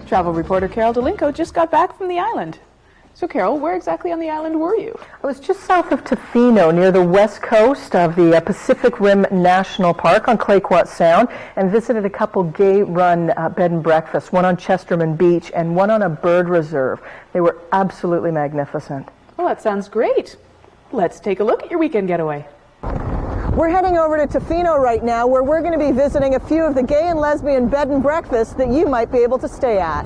Travel reporter Carol Delinko just got back from the island. So Carol, where exactly on the island were you? I was just south of Tofino, near the west coast of the Pacific Rim National Park on Clayoquot Sound, and visited a couple gay-run bed and breakfasts, one on Chesterman Beach and one on a bird reserve. They were absolutely magnificent. Well, that sounds great. Let's take a look at your weekend getaway. We're heading over to Tofino right now, where we're going to be visiting a few of the gay and lesbian bed and breakfasts that you might be able to stay at.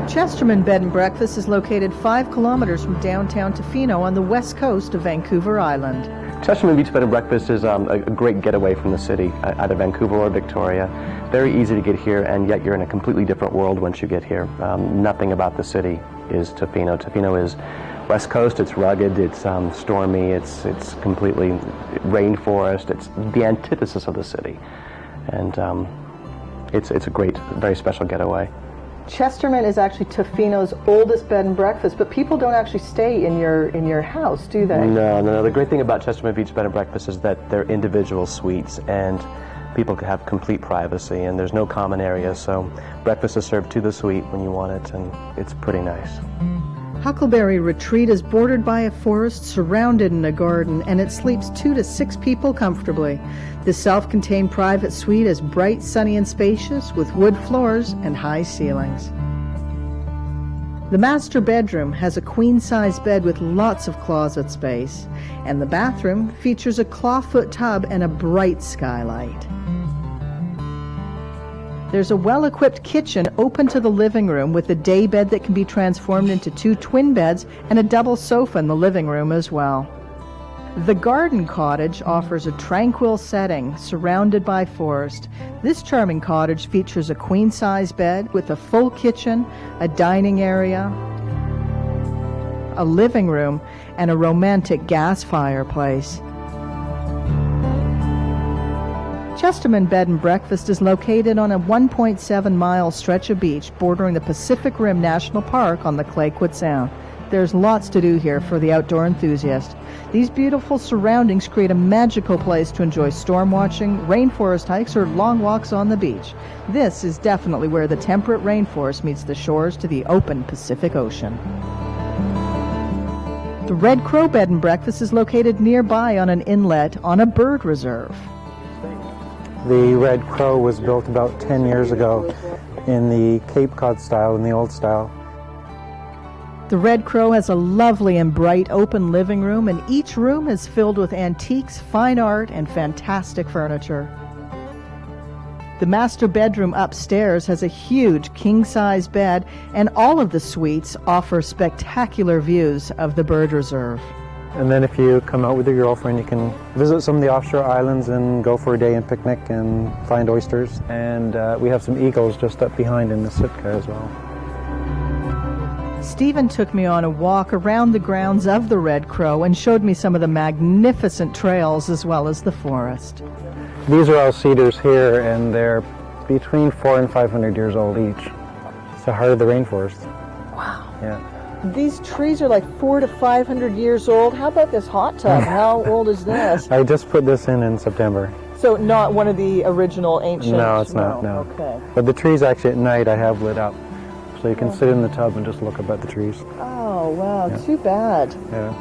Chesterman Bed and Breakfast is located 5 kilometers from downtown Tofino on the west coast of Vancouver Island. Chesterman Beach Bed and Breakfast is a great getaway from the city, either Vancouver or Victoria. Very easy to get here, and yet you're in a completely different world once you get here. Nothing about the city is Tofino. Tofino is west coast. It's rugged. It's stormy. It's completely rainforest. It's the antithesis of the city, and it's a great, very special getaway. Chesterman is actually Tofino's oldest bed and breakfast, but people don't actually stay in your house, do they? No. The great thing about Chesterman Beach Bed and Breakfast is that they're individual suites, and people can have complete privacy, and there's no common areas, so breakfast is served to the suite when you want it, and it's pretty nice. Huckleberry Retreat is bordered by a forest surrounded in a garden, and it sleeps 2 to 6 people comfortably. The self-contained private suite is bright, sunny, and spacious with wood floors and high ceilings. The master bedroom has a queen-size bed with lots of closet space, and the bathroom features a clawfoot tub and a bright skylight. There's a well-equipped kitchen open to the living room with a day bed that can be transformed into 2 twin beds and a double sofa in the living room as well. The garden cottage offers a tranquil setting surrounded by forest. This charming cottage features a queen-size bed with a full kitchen, a dining area, a living room, and a romantic gas fireplace. Chesterman Bed and Breakfast is located on a 1.7-mile stretch of beach bordering the Pacific Rim National Park on the Clayoquot Sound. There's lots to do here for the outdoor enthusiast. These beautiful surroundings create a magical place to enjoy storm watching, rainforest hikes, or long walks on the beach. This is definitely where the temperate rainforest meets the shores to the open Pacific Ocean. The Red Crow Bed and Breakfast is located nearby on an inlet on a bird reserve. The Red Crow was built about 10 years ago in the Cape Cod style, in the old style. The Red Crow has a lovely and bright open living room, and each room is filled with antiques, fine art, and fantastic furniture. The master bedroom upstairs has a huge king-size bed, and all of the suites offer spectacular views of the bird reserve. And then if you come out with your girlfriend, you can visit some of the offshore islands and go for a day and picnic and find oysters. And we have some eagles just up behind in the Sitka as well. Stephen took me on a walk around the grounds of the Red Crow and showed me some of the magnificent trails as well as the forest. These are all cedars here, and they're between 400 and 500 years old each. It's the heart of the rainforest. Wow. Yeah. These trees are like 400 to 500 years old. How about this hot tub? How old is this? I just put this in September. So not one of the original ancient? No, it's not, no. Okay. But the trees actually at night I have lit up. So you can sit in the tub and just look up at the trees. Oh, wow, Yeah. Too bad. Yeah.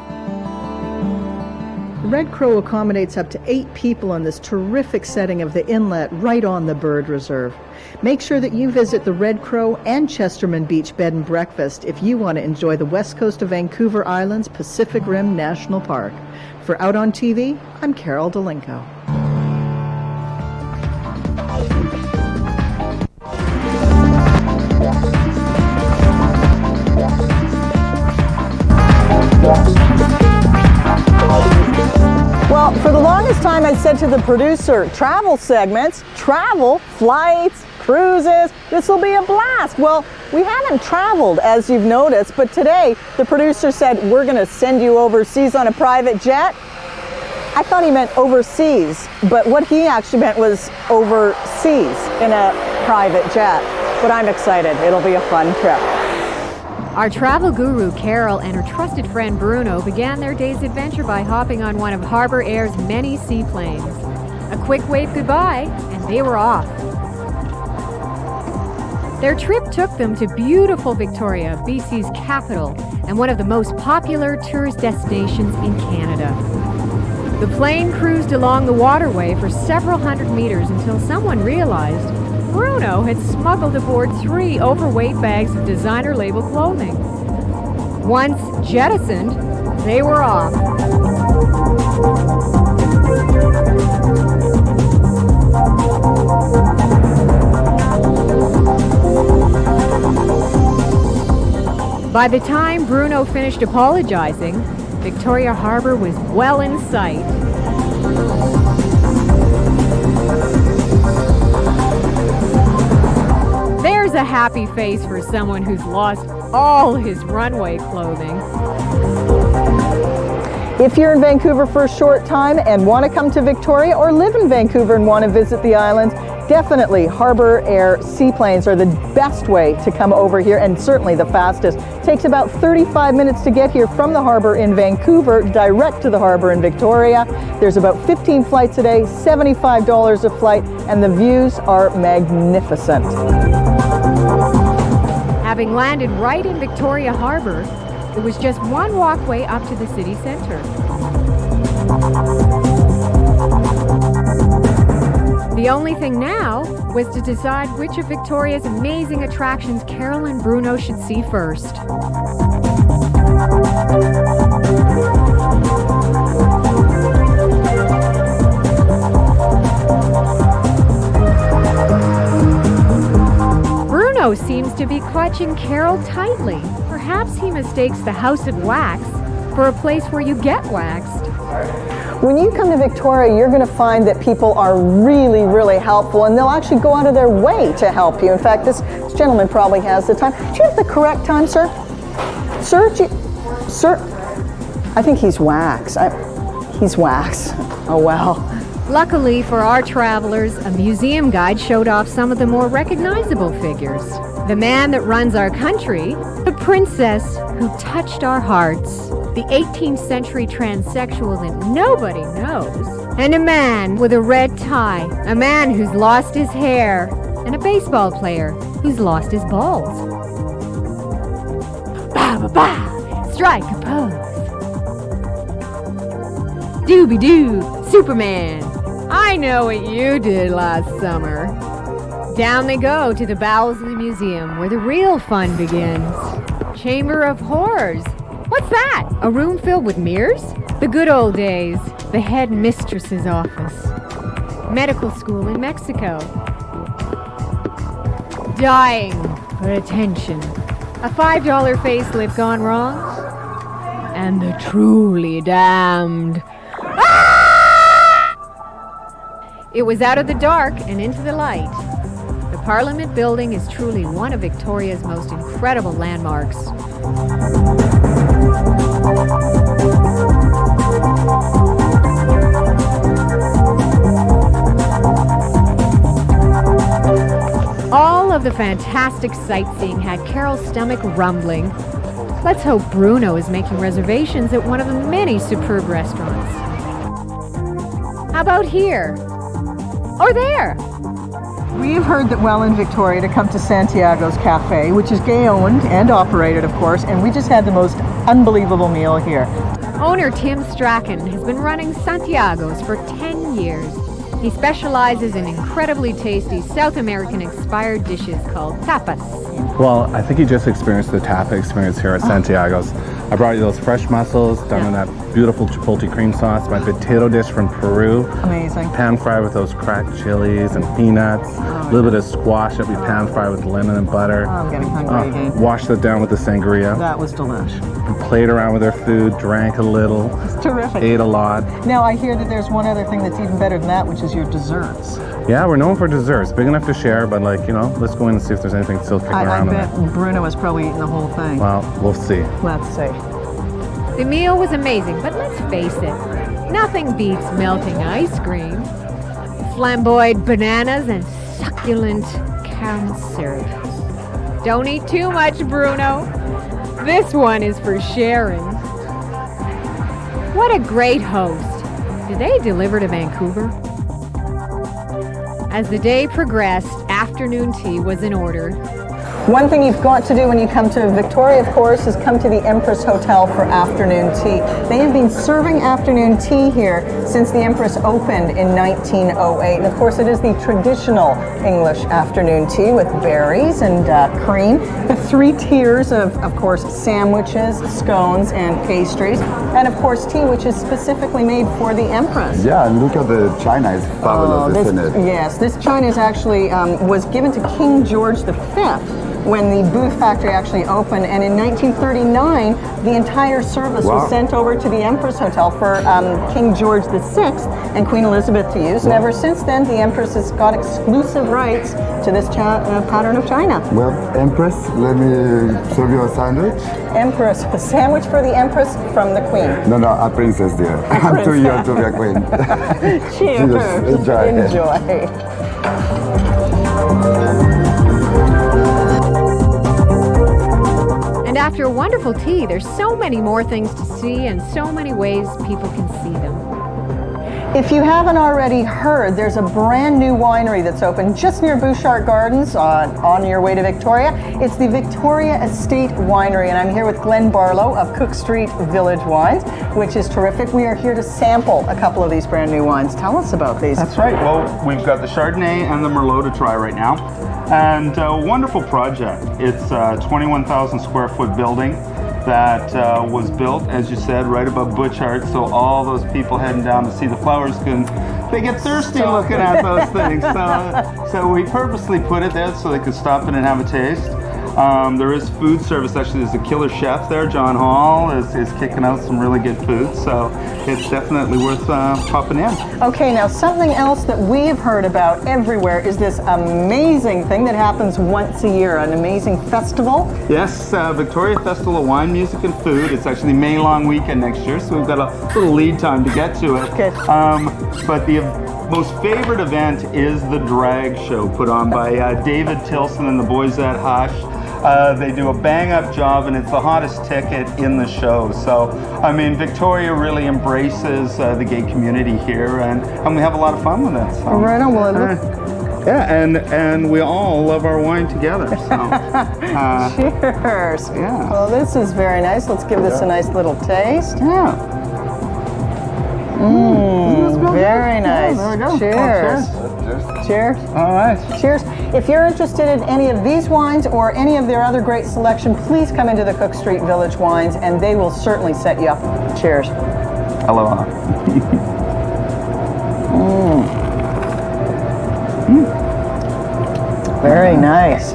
The Red Crow accommodates up to 8 people in this terrific setting of the inlet right on the bird reserve. Make sure that you visit the Red Crow and Chesterman Beach Bed and Breakfast if you want to enjoy the west coast of Vancouver Island's Pacific Rim National Park. For Out on TV, I'm Carol Delinko. Well, for the longest time I said to the producer, travel segments, travel, flights, cruises, this will be a blast. Well, we haven't traveled, as you've noticed, but today the producer said we're going to send you overseas on a private jet. I thought he meant overseas, but what he actually meant was overseas in a private jet. But I'm excited. It'll be a fun trip. Our travel guru, Carol, and her trusted friend, Bruno, began their day's adventure by hopping on one of Harbour Air's many seaplanes. A quick wave goodbye, and they were off. Their trip took them to beautiful Victoria, BC's capital, and one of the most popular tourist destinations in Canada. The plane cruised along the waterway for several hundred meters until someone realized Bruno had smuggled aboard 3 overweight bags of designer label clothing. Once jettisoned, they were off. By the time Bruno finished apologizing, Victoria Harbour was well in sight. There's a happy face for someone who's lost all his runway clothing. If you're in Vancouver for a short time and want to come to Victoria or live in Vancouver and want to visit the islands, definitely Harbour Air seaplanes are the best way to come over here, and certainly the fastest. Takes about 35 minutes to get here from the harbour in Vancouver, direct to the harbour in Victoria. There's about 15 flights a day, $75 a flight, and the views are magnificent. Having landed right in Victoria Harbour, it was just one walkway up to the city centre. The only thing now was to decide which of Victoria's amazing attractions Carol and Bruno should see first. Bruno seems to be clutching Carol tightly. Perhaps he mistakes the House of Wax for a place where you get waxed. When you come to Victoria, you're going to find that people are really, really helpful, and they'll actually go out of their way to help you. In fact, this gentleman probably has the time. Do you have the correct time, sir? Sir? Sir? I think he's wax. He's wax. Oh, well. Luckily for our travelers, a museum guide showed off some of the more recognizable figures. The man that runs our country, the princess who touched our hearts, the 18th century transsexual that nobody knows, and a man with a red tie, a man who's lost his hair, and a baseball player who's lost his balls. Ba ba ba, strike a pose. Dooby-doo, Superman. I know what you did last summer. Down they go to the bowels of the museum where the real fun begins. Chamber of Horrors. What's that? A room filled with mirrors? The good old days. The head mistress's office. Medical school in Mexico. Dying for attention. A $5 facelift gone wrong. And the truly damned. It was out of the dark and into the light. The Parliament building is truly one of Victoria's most incredible landmarks. All of the fantastic sightseeing had Carol's stomach rumbling. Let's hope Bruno is making reservations at one of the many superb restaurants. How about here? Or there? We've heard that well in Victoria to come to Santiago's Cafe, which is gay-owned and operated, of course, and we just had the most unbelievable meal here. Owner Tim Strachan has been running Santiago's for 10 years. He specializes in incredibly tasty South American-inspired dishes called tapas. Well, I think you just experienced the tapa experience here at Santiago's. I brought you those fresh mussels done in that beautiful chipotle cream sauce, my potato dish from Peru. Amazing. Pan fried with those cracked chilies and peanuts. A little bit of squash that we pan fried with lemon and butter. Oh, I'm getting hungry again. Washed it down with the sangria. That was delish. We played around with our food, drank a little, It's terrific. ate a lot. Now, I hear that there's one other thing that's even better than that, which is your desserts. Yeah, we're known for desserts. Big enough to share, but like, you know, let's go in and see if there's anything still kicking I around in bet there. Bruno has probably eaten the whole thing. Well, we'll see. Let's see. The meal was amazing, but let's face it, nothing beats melting ice cream, flamboyant bananas, and succulent caramel syrup. Don't eat too much, Bruno. This one is for sharing. What a great host. Do they deliver to Vancouver? As the day progressed, afternoon tea was in order. One thing you've got to do when you come to Victoria, of course, is come to the Empress Hotel for afternoon tea. They have been serving afternoon tea here since the Empress opened in 1908. And of course, it is the traditional English afternoon tea with berries and cream. The 3 tiers of course, sandwiches, scones, and pastries. And of course, tea, which is specifically made for the Empress. Yeah, and look at the china, it's fabulous, isn't it? Yes, this china is actually was given to King George V when the Booth factory actually opened, and in 1939 the entire service was sent over to the Empress Hotel for King George VI and Queen Elizabeth to use, and ever since then the Empress has got exclusive rights to this pattern of china. Well, Empress, let me serve you a sandwich. Empress, a sandwich for the Empress from the Queen. No, a princess, dear. I'm too young to be a queen. Cheers. Enjoy. Enjoy. And after a wonderful tea, there's so many more things to see and so many ways people can see them. If you haven't already heard, there's a brand new winery that's open just near Bouchard Gardens on your way to Victoria. It's the Victoria Estate Winery, and I'm here with Glenn Barlow of Cook Street Village Wines, which is terrific. We are here to sample a couple of these brand new wines. Tell us about these. That's right. Well, we've got the Chardonnay and the Merlot to try right now. And a wonderful project. It's a 21,000 square foot building that was built, as you said, right above Butchart, so all those people heading down to see the flowers they get thirsty looking at those things. So we purposely put it there so they could stop in and have a taste. There is food service. Actually, there's a killer chef there, John Hall, is kicking out some really good food, so it's definitely worth popping in. Okay, now something else that we've heard about everywhere is this amazing thing that happens once a year, an amazing festival. Yes, Victoria Festival of Wine, Music and Food. It's actually May long weekend next year, so we've got a little lead time to get to it. Good. But the most favorite event is the drag show put on by David Tilson and the boys at Hush. They do a bang-up job, and it's the hottest ticket in the show. So, I mean, Victoria really embraces the gay community here, and we have a lot of fun with it. So. Right on, well, yeah, and we all love our wine together. So, cheers. Yeah. Well, this is very nice. Let's give this a nice little taste. Yeah. Very nice. Yeah, there we go. Cheers. Cheers. All right. Cheers. If you're interested in any of these wines or any of their other great selection, please come into the Cook Street Village Wines, and they will certainly set you up. Cheers. Aloha. Very nice.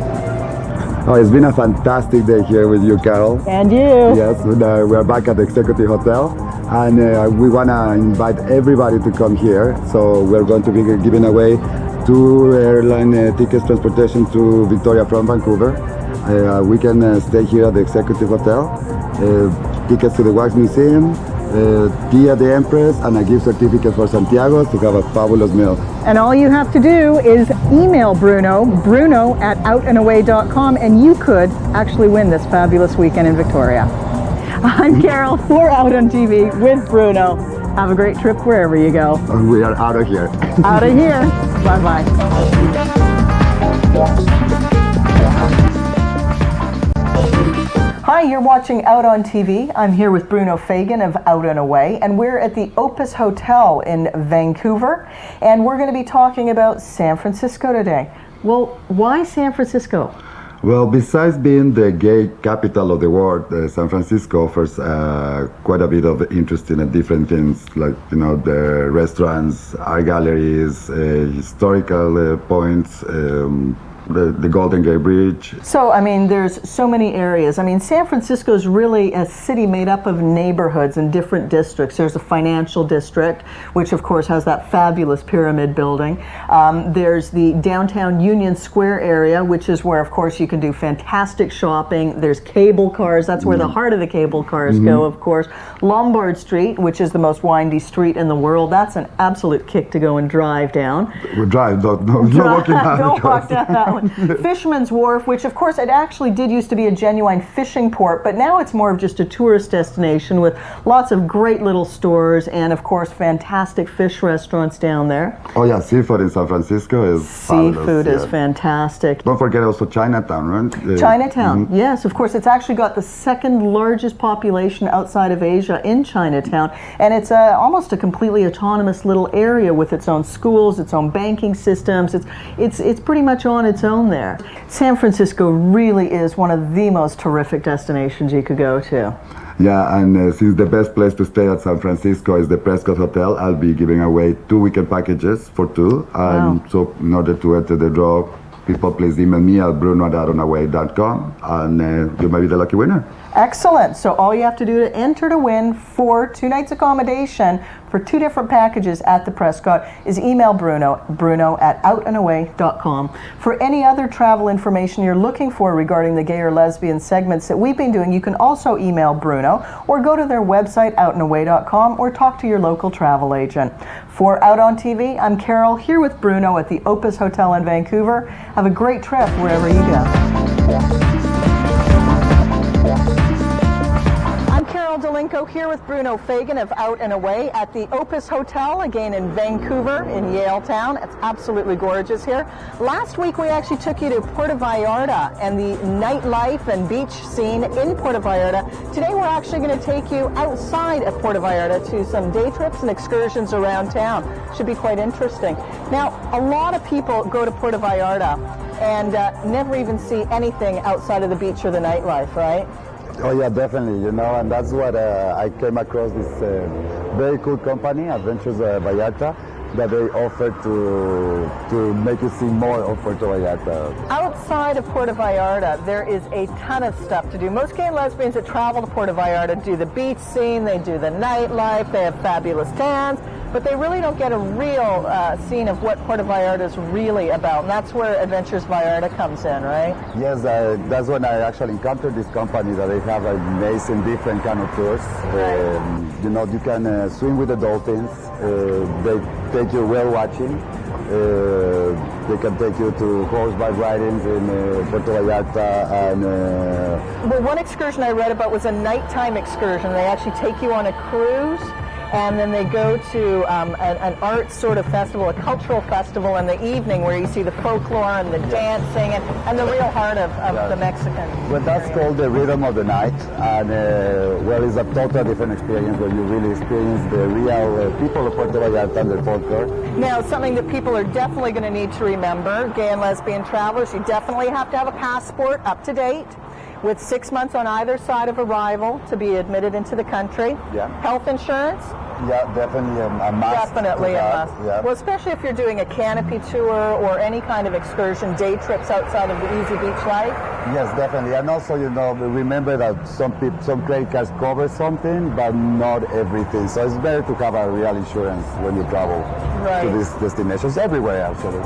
Oh, it's been a fantastic day here with you, Carol. And you. Yes, we're back at the Executive Hotel, and we want to invite everybody to come here. So we're going to be giving away 2 airline tickets, transportation to Victoria from Vancouver. We can stay here at the Executive Hotel, tickets to the Wax Museum, tea at the Empress, and a gift certificate for Santiago to have a fabulous meal. And all you have to do is email Bruno@outandaway.com, and you could actually win this fabulous weekend in Victoria. I'm Carol. We're out on TV with Bruno. Have a great trip wherever you go. We are out of here. Out of here. Bye-bye. Hi, you're watching Out on TV. I'm here with Bruno Fagan of Out and Away, and we're at the Opus Hotel in Vancouver, and we're going to be talking about San Francisco today. Well, why San Francisco? Well, besides being the gay capital of the world, San Francisco offers quite a bit of interesting and different things, like, you know, the restaurants, art galleries, historical points, the Golden Gate Bridge. So, I mean, there's so many areas. I mean, San Francisco is really a city made up of neighborhoods and different districts. There's a financial district, which of course has that fabulous pyramid building. There's the downtown Union Square area, which is where, of course, you can do fantastic shopping. There's cable cars. That's where the heart of the cable cars go, of course. Lombard Street, which is the most windy street in the world. That's an absolute kick to go and drive down. We drive, don't walk in. Don't walk down that know. Fisherman's Wharf, which of course it actually did used to be a genuine fishing port, but now it's more of just a tourist destination with lots of great little stores and of course fantastic fish restaurants down there. Oh yeah, seafood in San Francisco is fabulous. Seafood is Yeah. fantastic. Don't forget also Chinatown, right? Chinatown, yes, of course. It's actually got the second largest population outside of Asia in Chinatown, and it's almost a completely autonomous little area with its own schools, its own banking systems. It's pretty much on its own there. San Francisco really is one of the most terrific destinations you could go to. Yeah, and since the best place to stay at San Francisco is the Prescott Hotel, I'll be giving away 2 weekend packages for 2. And so in order to enter the draw, people please email me at bruno@outonaway.com and you may be the lucky winner. Excellent. So all you have to do to enter to win for 2 nights accommodation for 2 different packages at the Prescott is email bruno@outonaway.com. For any other travel information you're looking for regarding the gay or lesbian segments that we've been doing, you can also email Bruno or go to their website outonaway.com or talk to your local travel agent. For Out on TV, I'm Carol here with Bruno at the Opus Hotel in Vancouver. Have a great trip wherever you go. Delinko here with Bruno Fagan of Out and Away at the Opus Hotel, again in Vancouver, in Yaletown. It's absolutely gorgeous here. Last week we actually took you to Puerto Vallarta and the nightlife and beach scene in Puerto Vallarta. Today we're actually going to take you outside of Puerto Vallarta to some day trips and excursions around town. Should be quite interesting. Now, a lot of people go to Puerto Vallarta and never even see anything outside of the beach or the nightlife, right? Oh yeah, definitely. You know, and that's what I came across this very cool company, Adventures Vallarta, that they offer to make you see more of Puerto Vallarta. Outside of Puerto Vallarta, there is a ton of stuff to do. Most gay and lesbians that travel to Puerto Vallarta do the beach scene, they do the nightlife, they have fabulous tans, but they really don't get a real scene of what Puerto Vallarta is really about, and that's where Adventures Vallarta comes in, right? Yes, that's when I actually encountered this company, that they have amazing different kind of tours. You know, you can swim with the dolphins, they take you whale watching, they can take you to horseback riding in Puerto Vallarta, and well, one excursion I read about was a nighttime excursion. They actually take you on a cruise, and then they go to an art sort of festival, a cultural festival in the evening where you see the folklore and the dancing and the real heart of the Mexican. Well, that's called the rhythm of the night, and well, it's a total different experience where you really experience the real people of Puerto Vallarta and their folklore. Now, something that people are definitely going to need to remember, gay and lesbian travelers, you definitely have to have a passport up to date, with 6 months on either side of arrival to be admitted into the country. Yeah. Health insurance? Yeah, definitely a must. Definitely a must. Yeah. Well, especially if you're doing a canopy tour or any kind of excursion, day trips outside of the easy beach life. Yes, definitely. And also, you know, remember that some credit cards cover something, but not everything. So it's better to have a real insurance when you travel to these destinations, everywhere actually.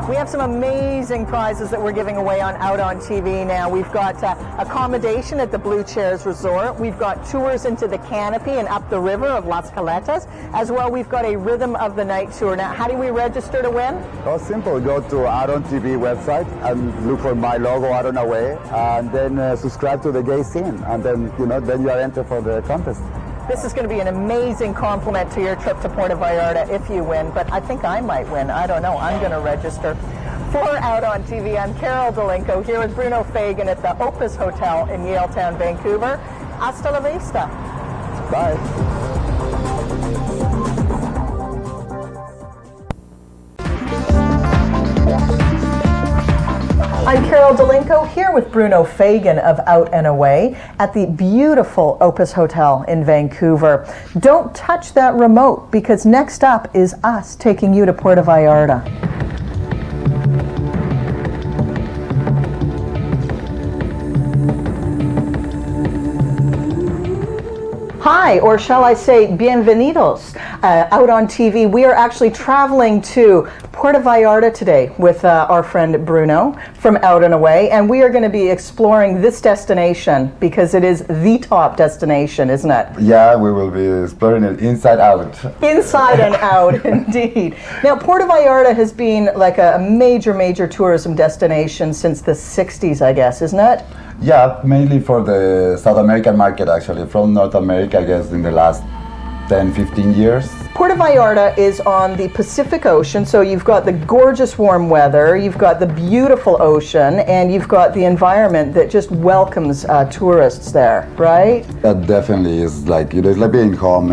We have some amazing prizes that we're giving away on Out on TV now. We've got accommodation at the Blue Chairs Resort. We've got tours into the canopy and up the river of Las Caletas. As well, we've got a Rhythm of the Night tour. Now, how do we register to win? Oh, simple. Go to Out on TV website and look for my logo, Out on Away, and then subscribe to the gay scene. And then, you know, then you are entered for the contest. This is going to be an amazing compliment to your trip to Puerto Vallarta if you win, but I think I might win. I don't know. I'm going to register. For Out on TV, I'm Carol Delinko here with Bruno Fagan at the Opus Hotel in Yaletown, Vancouver. Hasta la vista. Bye. I'm Carol Delinko here with Bruno Fagan of Out and Away at the beautiful Opus Hotel in Vancouver. Don't touch that remote because next up is us taking you to Puerto Vallarta. Hi, or shall I say bienvenidos. Out on TV, we are actually traveling to Puerto Vallarta today with our friend Bruno from Out and Away, and we are going to be exploring this destination because it is the top destination, isn't it? Yeah, we will be exploring it inside out. Inside and out, indeed. Now, Puerto Vallarta has been like a major tourism destination since the 60s, I guess, isn't it? Yeah, mainly for the South American market, actually. From North America, I guess, in the last 10, 15 years. Puerto Vallarta is on the Pacific Ocean, so you've got the gorgeous warm weather, you've got the beautiful ocean, and you've got the environment that just welcomes tourists there, right? That definitely is like, it's like being home,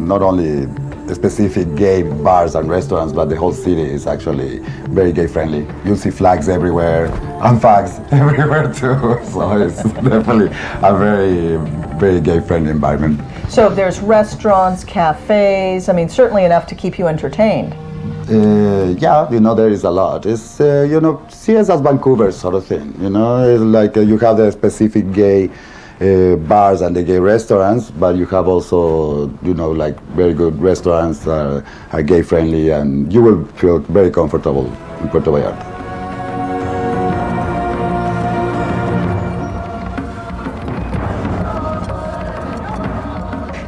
not only specific gay bars and restaurants, but the whole city is actually very gay friendly. You'll see flags everywhere, and flags everywhere too, so it's definitely a very gay friendly environment. So there's restaurants, cafes, I mean, certainly enough to keep you entertained. Yeah, there is a lot. It's, see us as Vancouver sort of thing, it's like you have the specific gay bars and the gay restaurants, but you have also, like very good restaurants that are gay friendly, and you will feel very comfortable in Puerto Vallarta.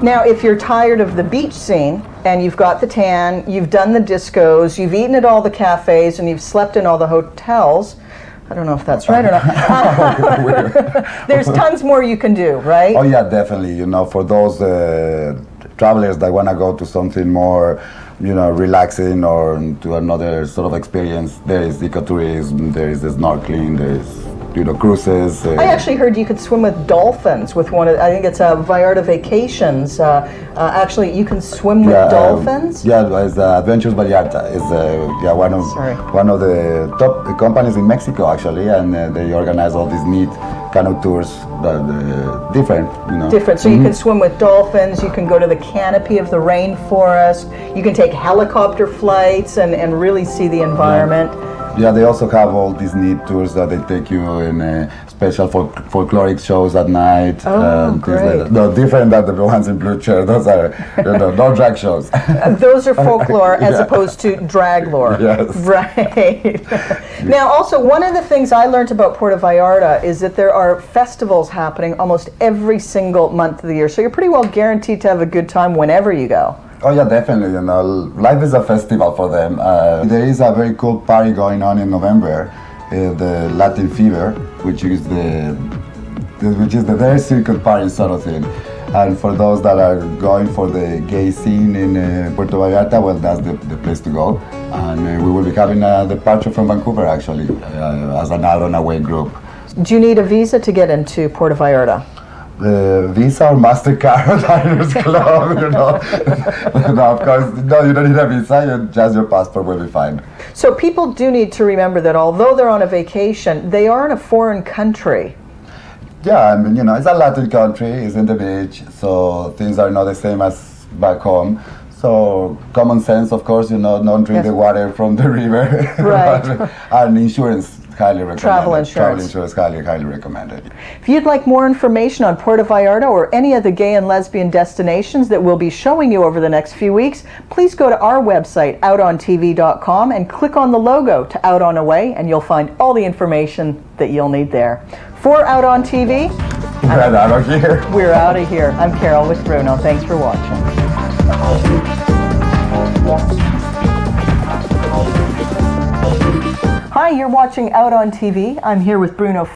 Now, if you're tired of the beach scene and you've got the tan, you've done the discos, you've eaten at all the cafes, and you've slept in all the hotels, I don't know if that's right or not. There's tons more you can do, right? Oh yeah, definitely. For those travelers that want to go to something more, relaxing or to another sort of experience, there is ecotourism, there is the snorkeling, there is cruises. I actually heard you could swim with dolphins with one of, I think it's Vallarta Vacations. Actually, you can swim with dolphins? It's Adventures Vallarta. It's one of the top companies in Mexico, actually, and they organize all these neat kind of tours that different. Different. So you can swim with dolphins, you can go to the canopy of the rainforest, you can take helicopter flights and really see the environment. Yeah, they also have all these neat tours that they take you in special folkloric shows at night. Oh, great. Like that. No, different than the ones in Blue Chair. Those are no drag shows. Those are folklore as opposed to drag lore. Yes. Right. Now, also, one of the things I learned about Puerto Vallarta is that there are festivals happening almost every single month of the year. So you're pretty well guaranteed to have a good time whenever you go. Oh yeah, definitely. Life is a festival for them. There is a very cool party going on in November, the Latin Fever, which is the very circuit party sort of thing. And for those that are going for the gay scene in Puerto Vallarta, well, that's the place to go. And we will be having a departure from Vancouver, actually, as an Out and Away group. Do you need a visa to get into Puerto Vallarta? Visa or MasterCard, Diners Club, No, of course, no, you don't need a visa, just your passport will be fine. So people do need to remember that although they're on a vacation, they are in a foreign country. Yeah, I mean, it's a Latin country, it's in the beach, so things are not the same as back home. So common sense, of course, don't drink the water from the river. Right. And insurance, highly recommended. Travel insurance. Travel insurance, highly recommended. If you'd like more information on Puerto Vallarta or any of the gay and lesbian destinations that we'll be showing you over the next few weeks, please go to our website, outontv.com, and click on the logo to Out on Away, and you'll find all the information that you'll need there. For Out on TV, We're out of here. We're out of here. I'm Carol with Bruno. Thanks for watching. Hi, you're watching Out on TV. I'm here with Bruno.